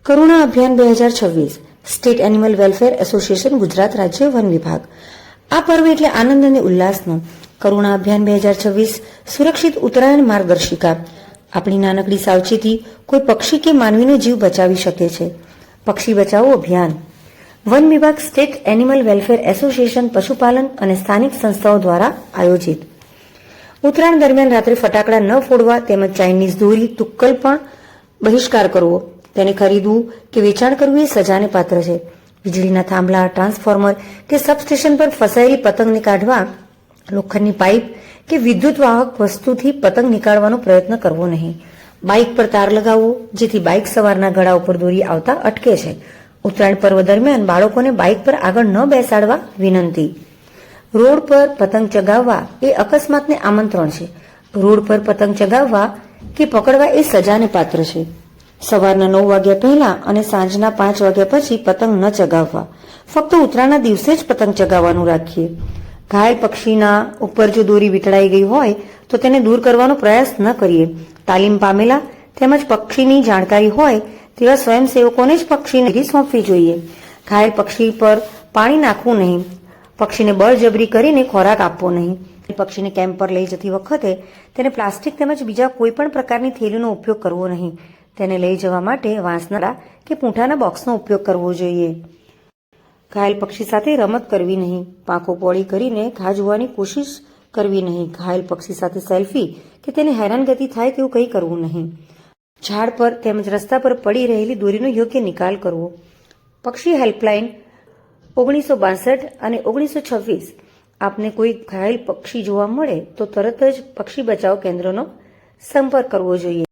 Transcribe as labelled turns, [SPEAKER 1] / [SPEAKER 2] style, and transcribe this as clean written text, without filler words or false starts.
[SPEAKER 1] કરુણા અભિયાન 2026 state animal welfare association Gujarat રાજ્ય one વિભાગ. આ પર્વ એટલે આનંદ અને ઉલ્લાસનો. કરુણા અભિયાન 2026 સુરક્ષિત ઉત્તરાયણ માર્ગદર્શિકા. આપણી નાનકડી સાવચેતી કોઈ પક્ષી કે માનવીનો જીવ બચાવી શકે છે. પક્ષી બચાવો અભિયાન. વન વિભાગ, સ્ટેટ એનિમલ વેલફેર એસોસિએશન, પશુપાલન અને સ્થાનિક સંસ્થાઓ દ્વારા આયોજિત. ઉત્તરાયણ દરમિયાન રાત્રે ફટાકડા ન ફોડવા તેમજ ચાઇનીઝ દોરી, તુક્કલ પણ બહિષ્કાર કરવો. તેને ખરીદવું કે વેચાણ કરવું એ સજાને પાત્ર છે. વીજળીના થાંભલા, ટ્રાન્સફોર્મર કે સબસ્ટેશન પર ફસાયેલી પતંગને કાઢવા લોખંડની પાઇપ કે વિદ્યુત વાહક વસ્તુથી પતંગ નીકાળવાનો પ્રયત્ન કરવો નહીં. બાઇક પર તાર લગાવવો જેથી બાઇક સવારના ગળા ઉપર દોરી આવતા અટકે છે. ઉત્તરાયણ પર્વ દરમિયાન બાળકોને બાઇક પર આગળ ન બેસાડવા વિનંતી. રોડ પર પતંગ ચગાવવા એ અકસ્માતને આમંત્રણ છે. રોડ પર પતંગ ચગાવવા કે પકડવા એ સજાને પાત્ર છે. સવારના 9 વાગ્યા પહેલા અને સાંજના 5 વાગ્યા પછી પતંગ ન ચગાવવા. ફક્ત ઉત્તરાયણના દિવસે જ પતંગ ચગાવવાનું રાખીએ. ઘાયલ પક્ષીના ઉપર જો દોરી વીંટળાઈ ગઈ હોય તો તેને દૂર કરવાનો પ્રયાસ ન કરીએ. તાલીમ પામેલા તેમજ પક્ષીની જાણકારી હોય તેવા સ્વયંસેવકોને જ પક્ષીને સોંપવી જોઈએ. ઘાયલ પક્ષી પર પાણી નાખવું નહીં. પક્ષીને બળજબરી કરીને ખોરાક આપવો નહીં. પક્ષીને કેમ્પ પર લઈ જતી વખતે તેને પ્લાસ્ટિક તેમજ બીજા કોઈ પણ પ્રકારની થેલીનો ઉપયોગ કરવો નહીં. તેને લઈ જવા માટે વાંસના કે પૂંઠાના બોક્સનો ઉપયોગ કરવો જોઈએ. ઘાયલ પક્ષી સાથે રમત કરવી નહીં. પાંખો પોળી કરીને ઘા જોવાની કોશિશ કરવી નહીં. ઘાયલ પક્ષી સાથે સેલ્ફી કે તેને હેરાનગતિ થાય તેવું કંઈ કરવું નહીં. ઝાડ પર તેમજ રસ્તા પર પડી રહેલી દોરીનો યોગ્ય નિકાલ કરવો. પક્ષી હેલ્પલાઇન 1962 અને 1926. આપને કોઈ ઘાયલ પક્ષી જોવા મળે તો તરત જ પક્ષી બચાવ કેન્દ્રનો સંપર્ક કરવો જોઈએ.